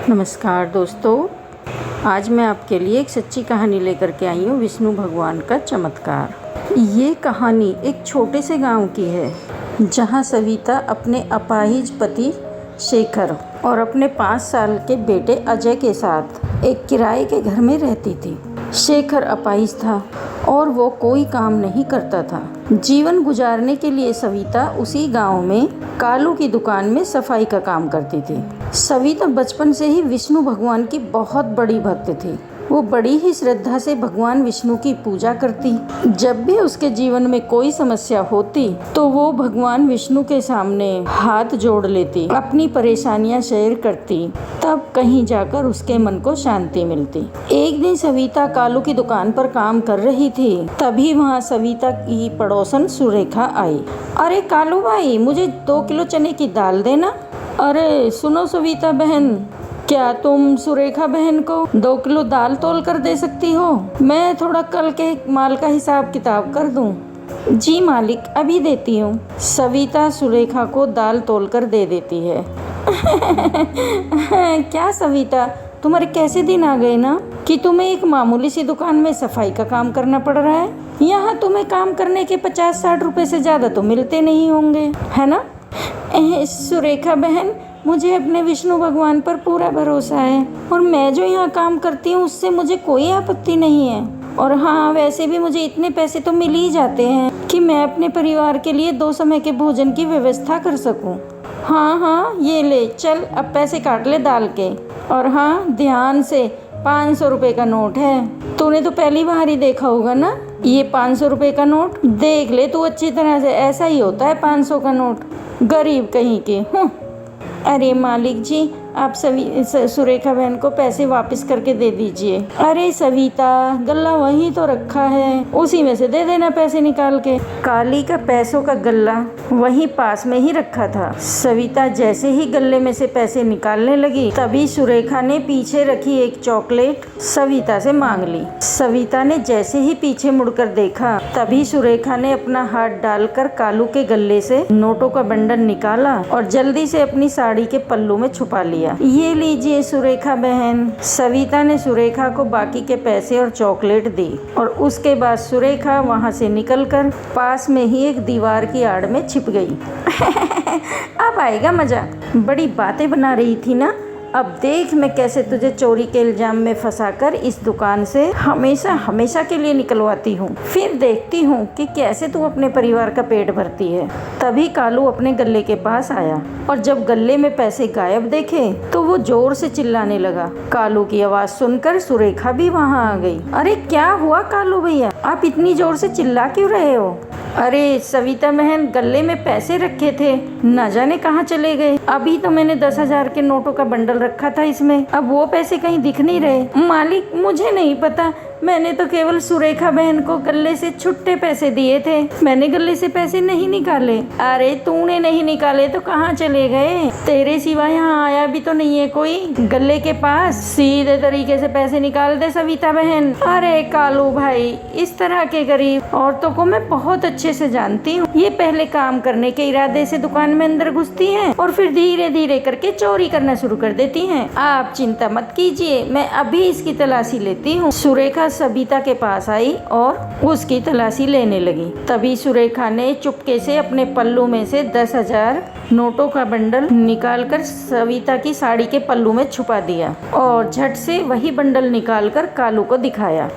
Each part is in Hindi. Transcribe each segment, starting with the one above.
नमस्कार दोस्तों, आज मैं आपके लिए एक सच्ची कहानी लेकर के आई हूँ। विष्णु भगवान का चमत्कार। ये कहानी एक छोटे से गांव की है जहाँ सविता अपने अपाहिज पति शेखर और अपने 5 साल के बेटे अजय के साथ एक किराए के घर में रहती थी। शेखर अपाहिज था और वो कोई काम नहीं करता था। जीवन गुजारने के लिए सविता उसी गांव में कालू की दुकान में सफाई का काम करती थी। सविता बचपन से ही विष्णु भगवान की बहुत बड़ी भक्त थी। वो बड़ी ही श्रद्धा से भगवान विष्णु की पूजा करती। जब भी उसके जीवन में कोई समस्या होती तो वो भगवान विष्णु के सामने हाथ जोड़ लेती, अपनी परेशानियां शेयर करती। तब कहीं जाकर उसके मन को शांति मिलती। एक दिन सविता कालू की दुकान पर काम कर रही थी। तभी वहाँ सविता की पड़ोसन सुरेखा आई। अरे कालू भाई, मुझे 2 किलो चने की दाल देना। अरे सुनो सविता बहन, क्या तुम सुरेखा बहन को 2 किलो दाल तोल कर दे सकती हो? मैं थोड़ा कल के माल का हिसाब किताब कर दूं। जी मालिक, अभी देती हूँ। सविता सुरेखा को दाल तोल कर दे देती है। क्या सविता, तुम्हारे कैसे दिन आ गए ना कि तुम्हें एक मामूली सी दुकान में सफाई का काम करना पड़ रहा है। यहाँ तुम्हें काम करने के 50-60 रुपए से ज़्यादा तो मिलते नहीं होंगे, है ना? सुरेखा बहन, मुझे अपने विष्णु भगवान पर पूरा भरोसा है और मैं जो यहाँ काम करती हूँ उससे मुझे कोई आपत्ति नहीं है। और हाँ, वैसे भी मुझे इतने पैसे तो मिल ही जाते हैं कि मैं अपने परिवार के लिए 2 समय के भोजन की व्यवस्था कर सकूँ। हाँ, ये ले, चल अब पैसे काट ले दाल के। और हाँ, ध्यान से 500 रुपये का नोट है। तूने तो पहली बार ही देखा होगा ना ये 500 रुपये का नोट। देख ले तू अच्छी तरह से, ऐसा ही होता है 500 का नोट, गरीब कहीं के। अरे मालिक जी, आप सुरेखा बहन को पैसे वापस करके दे दीजिए। अरे सविता, गल्ला वहीं तो रखा है, उसी में से दे देना पैसे निकाल के। काली का पैसों का गल्ला वहीं पास में ही रखा था। सविता जैसे ही गल्ले में से पैसे निकालने लगी तभी सुरेखा ने पीछे रखी एक चॉकलेट सविता से मांग ली। सविता ने जैसे ही पीछे मुड़कर देखा तभी सुरेखा ने अपना हाथ डालकर कालू के गले से नोटों का बंडल निकाला और जल्दी से अपनी साड़ी के पल्लू में छुपा लिया। ये लीजिए सुरेखा बहन। सविता ने सुरेखा को बाकी के पैसे और चॉकलेट दी और उसके बाद सुरेखा वहाँ से निकलकर पास में ही एक दीवार की आड़ में छिप गई। अब आएगा मजा। बड़ी बातें बना रही थी ना, अब देख मैं कैसे तुझे चोरी के इल्जाम में फंसाकर इस दुकान से हमेशा हमेशा के लिए निकलवाती हूँ। फिर देखती हूँ कि कैसे तू अपने परिवार का पेट भरती है। तभी कालू अपने गल्ले के पास आया और जब गल्ले में पैसे गायब देखे तो वो जोर से चिल्लाने लगा। कालू की आवाज़ सुनकर सुरेखा भी वहाँ आ गई। अरे क्या हुआ कालू भैया, आप इतनी जोर से चिल्ला क्यों रहे हो? अरे सविता बहन, गले में पैसे रखे थे, न जाने कहाँ चले गए। अभी तो मैंने 10,000 के नोटों का बंडल रखा था इसमें, अब वो पैसे कहीं दिख नहीं रहे। मालिक, मुझे नहीं पता, मैंने तो केवल सुरेखा बहन को गले से छुट्टे पैसे दिए थे, मैंने गले से पैसे नहीं निकाले। अरे तूने नहीं निकाले तो कहाँ चले गए? तेरे सिवा यहाँ आया भी तो नहीं है कोई गले के पास। सीधे तरीके से पैसे निकाल दे सविता बहन। अरे कालू भाई, इस तरह के गरीब औरतों को मैं बहुत अच्छे से जानती हूँ। ये पहले काम करने के इरादे से दुकान में अंदर घुसती हैं और फिर धीरे धीरे करके चोरी करना शुरू कर देती हैं। आप चिंता मत कीजिए, मैं अभी इसकी तलाशी लेती हूँ। सुरेखा सविता के पास आई और उसकी तलाशी लेने लगी। तभी सुरेखा ने चुपके से अपने पल्लू में से 10,000 नोटों का बंडल निकालकर सविता की साड़ी के पल्लू में छुपा दिया और झट से वही बंडल निकालकर कालू को दिखाया।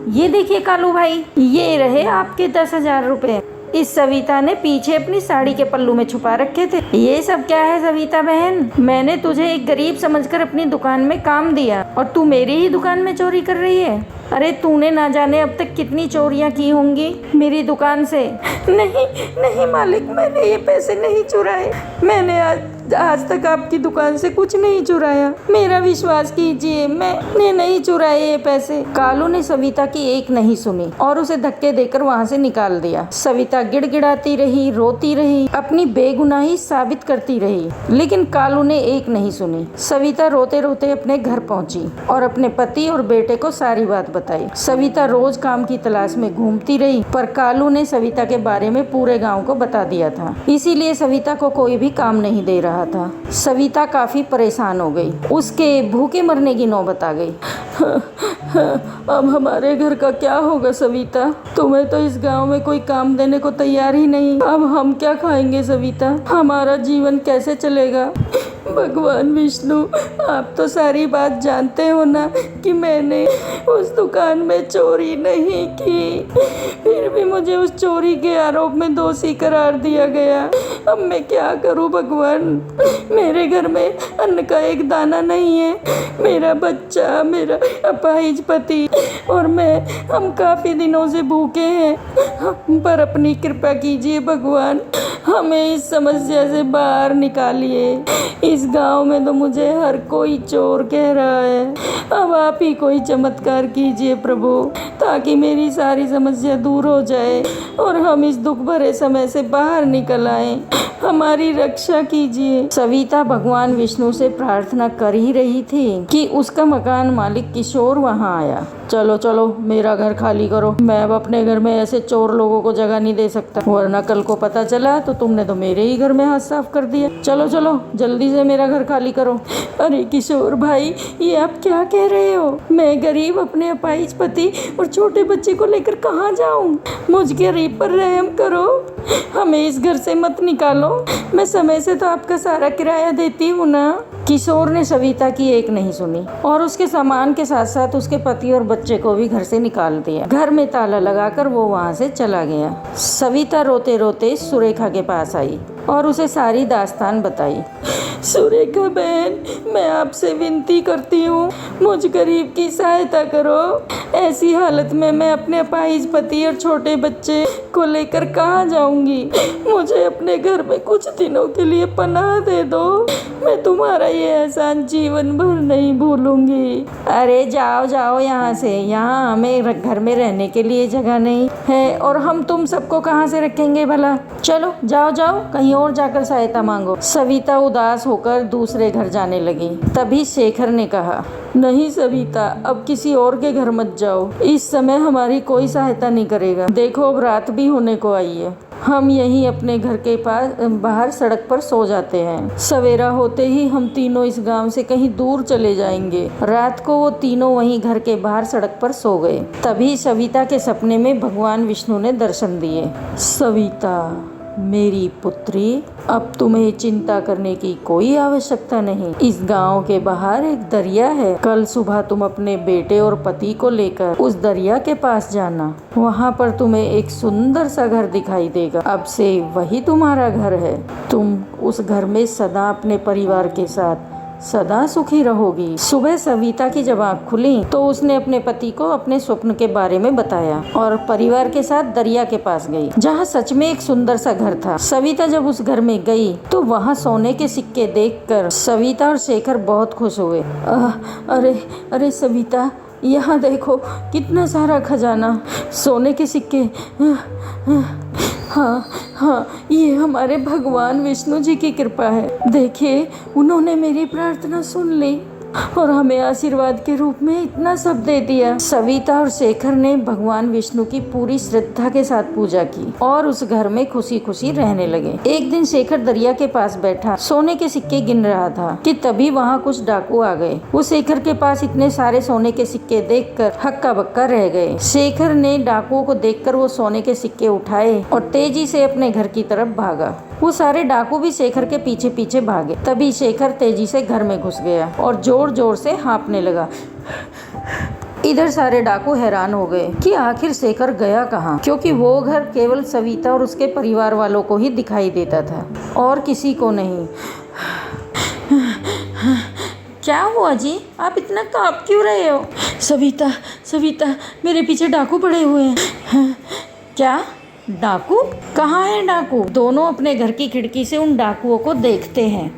ये देखिए कालू भाई, ये रहे आपके 10,000 रुपए। इस सविता ने पीछे अपनी साड़ी के पल्लू में छुपा रखे थे। ये सब क्या है सविता बहन? मैंने तुझे एक गरीब समझकर अपनी दुकान में काम दिया और तू मेरी ही दुकान में चोरी कर रही है। अरे तूने ना जाने अब तक कितनी चोरियां की होंगी मेरी दुकान से। नहीं मालिक, मैंने ये पैसे नहीं चुराए। मैंने आज तक आपकी दुकान से कुछ नहीं चुराया, मेरा विश्वास कीजिए, मैंने नहीं चुराए ये पैसे। कालू ने सविता की एक नहीं सुनी और उसे धक्के देकर वहाँ से निकाल दिया। सविता गिड़गिड़ाती रही, रोती रही, अपनी बेगुनाही साबित करती रही, लेकिन कालू ने एक नहीं सुनी। सविता रोते रोते अपने घर पहुंची और अपने पति और बेटे को सारी बात बताई। सविता रोज काम की तलाश में घूमती रही, पर कालू ने सविता के बारे में पूरे गाँव को बता दिया था, इसीलिए सविता को कोई भी काम नहीं दे रहा रहा था। सविता काफ़ी परेशान हो गई। उसके भूखे मरने की नौबत आ गई। अब हमारे घर का क्या होगा सविता? तुम्हें तो इस गांव में कोई काम देने को तैयार ही नहीं। अब हम क्या खाएंगे सविता? हमारा जीवन कैसे चलेगा? भगवान विष्णु, आप तो सारी बात जानते हो ना कि मैंने उस दुकान में चोरी नहीं की, फिर भी मुझे उस चोरी के आरोप में दोषी करार दिया गया। अब मैं क्या करूं भगवान? मेरे घर में अन्न का एक दाना नहीं है। मेरा बच्चा, मेरा अपाहिज पति और मैं, हम काफ़ी दिनों से भूखे हैं। हम पर अपनी कृपा कीजिए भगवान, हमें इस समस्या से बाहर निकालिए। इस गांव में तो मुझे हर कोई चोर कह रहा है। अब आप ही कोई चमत्कार कीजिए प्रभु, ताकि मेरी सारी समस्या दूर हो जाए और हम इस दुख भरे समय से बाहर निकल आए। हमारी रक्षा कीजिए। सविता भगवान विष्णु से प्रार्थना कर ही रही थी कि उसका मकान मालिक किशोर वहां आया। चलो चलो, मेरा घर खाली करो। मैं अब अपने घर में ऐसे चोर लोगों को जगह नहीं दे सकता, वरना कल को पता चला तो तुमने तो मेरे ही घर में हाथ साफ कर दिया। चलो चलो, जल्दी से मेरा घर खाली करो। अरे किशोर भाई, ये आप क्या कह रहे हो? मैं गरीब अपने अपाहिज पति और छोटे बच्चे को लेकर कहाँ जाऊँ? मुझ गरीब पर रहम करो, हमें इस घर से मत निकालो। मैं समय से तो आपका सारा किराया देती हूँ ना। किशोर ने सविता की एक नहीं सुनी और उसके सामान के साथ साथ उसके पति और बच्चे को भी घर से निकाल दिया। घर में ताला लगाकर वो वहाँ से चला गया। सविता रोते रोते सुरेखा के पास आई और उसे सारी दास्तान बताई। सुरेखा बहन, मैं आपसे विनती करती हूँ, मुझ गरीब की सहायता करो। ऐसी हालत में मैं अपने अपाहिज पति और छोटे बच्चे को लेकर कहाँ जाऊँगी? मुझे अपने घर में कुछ दिनों के लिए पनाह दे दो। मैं तुम्हारा ये एहसान जीवन भर नहीं भूलूंगी। अरे जाओ जाओ यहाँ से, यहाँ हमें घर में रहने के लिए जगह नहीं है और हम तुम सबको कहाँ से रखेंगे भला? चलो जाओ जाओ, कहीं और जाकर सहायता मांगो। सविता उदास होकर दूसरे घर जाने लगी। तभी शेखर ने कहा, नहीं सविता, अब किसी और के घर मत जाओ। इस समय हमारी कोई सहायता नहीं करेगा। देखो अब रात भी होने को आई है, हम यहीं अपने घर के पास बाहर सड़क पर सो जाते हैं। सवेरा होते ही हम तीनों इस गांव से कहीं दूर चले जाएंगे। रात को वो तीनों वहीं घर के बाहर सड़क पर सो गए। तभी सविता के सपने में भगवान विष्णु ने दर्शन दिए। सविता मेरी पुत्री, अब तुम्हें चिंता करने की कोई आवश्यकता नहीं। इस गांव के बाहर एक दरिया है। कल सुबह तुम अपने बेटे और पति को लेकर उस दरिया के पास जाना। वहां पर तुम्हें एक सुंदर सा घर दिखाई देगा। अब से वही तुम्हारा घर है। तुम उस घर में सदा अपने परिवार के साथ सदा सुखी रहोगी। सुबह सविता की जब आँख खुली तो उसने अपने पति को अपने स्वप्न के बारे में बताया और परिवार के साथ दरिया के पास गई, जहाँ सच में एक सुंदर सा घर था। सविता जब उस घर में गई तो वहाँ सोने के सिक्के देखकर सविता और शेखर बहुत खुश हुए। अरे अरे सविता, यहाँ देखो कितना सारा खजाना, सोने के सिक्के। हाँ हाँ, ये हमारे भगवान विष्णु जी की कृपा है। देखिए, उन्होंने मेरी प्रार्थना सुन ली और हमें आशीर्वाद के रूप में इतना सब दे दिया। सविता और शेखर ने भगवान विष्णु की पूरी श्रद्धा के साथ पूजा की और उस घर में खुशी खुशी रहने लगे। एक दिन शेखर दरिया के पास बैठा सोने के सिक्के गिन रहा था कि तभी वहाँ कुछ डाकू आ गए। वो शेखर के पास इतने सारे सोने के सिक्के देखकर हक्का बक्का रह गए। शेखर ने डाकुओं को देखकर वो सोने के सिक्के उठाए और तेजी से अपने घर की तरफ भागा। वो सारे डाकू भी शेखर के पीछे पीछे भागे। तभी शेखर तेजी से घर में घुस गया और जोर जोर से हाँफने लगा। इधर सारे डाकू हैरान हो गए कि आखिर शेखर गया कहाँ, क्योंकि वो घर केवल सविता और उसके परिवार वालों को ही दिखाई देता था और किसी को नहीं। क्या हुआ जी, आप इतना कांप क्यों रहे हो? सविता सविता, मेरे पीछे डाकू पड़े हुए हैं। क्या डाकू? कहाँ है डाकू? दोनों अपने घर की खिड़की से उन डाकुओं को देखते हैं।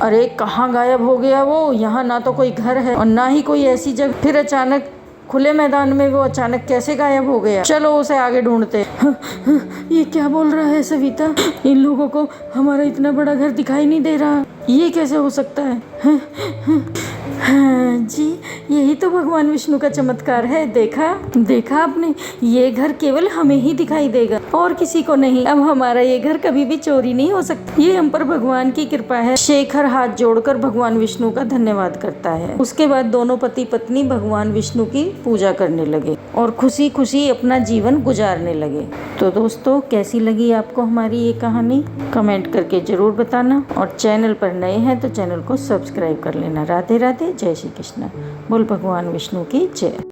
अरे कहाँ गायब हो गया वो? यहाँ ना तो कोई घर है और ना ही कोई ऐसी जगह। फिर अचानक खुले मैदान में वो अचानक कैसे गायब हो गया? चलो उसे आगे ढूंढते। ये क्या बोल रहा है सविता? इन लोगों को हमारा इतना बड़ा घर दिखाई नहीं दे रहा, ये कैसे हो सकता है? हाँ जी, यही तो भगवान विष्णु का चमत्कार है। देखा आपने, ये घर केवल हमें ही दिखाई देगा और किसी को नहीं। अब हमारा ये घर कभी भी चोरी नहीं हो सकता। ये हम पर भगवान की कृपा है। शेखर हाथ जोड़कर भगवान विष्णु का धन्यवाद करता है। उसके बाद दोनों पति पत्नी भगवान विष्णु की पूजा करने लगे और खुशी खुशी अपना जीवन गुजारने लगे। तो दोस्तों, कैसी लगी आपको हमारी ये कहानी? कमेंट करके जरूर बताना और चैनल पर नए हैं तो चैनल को सब्सक्राइब कर लेना। राधे राधे, जय श्री कृष्ण। बोल भगवान विष्णु की जय।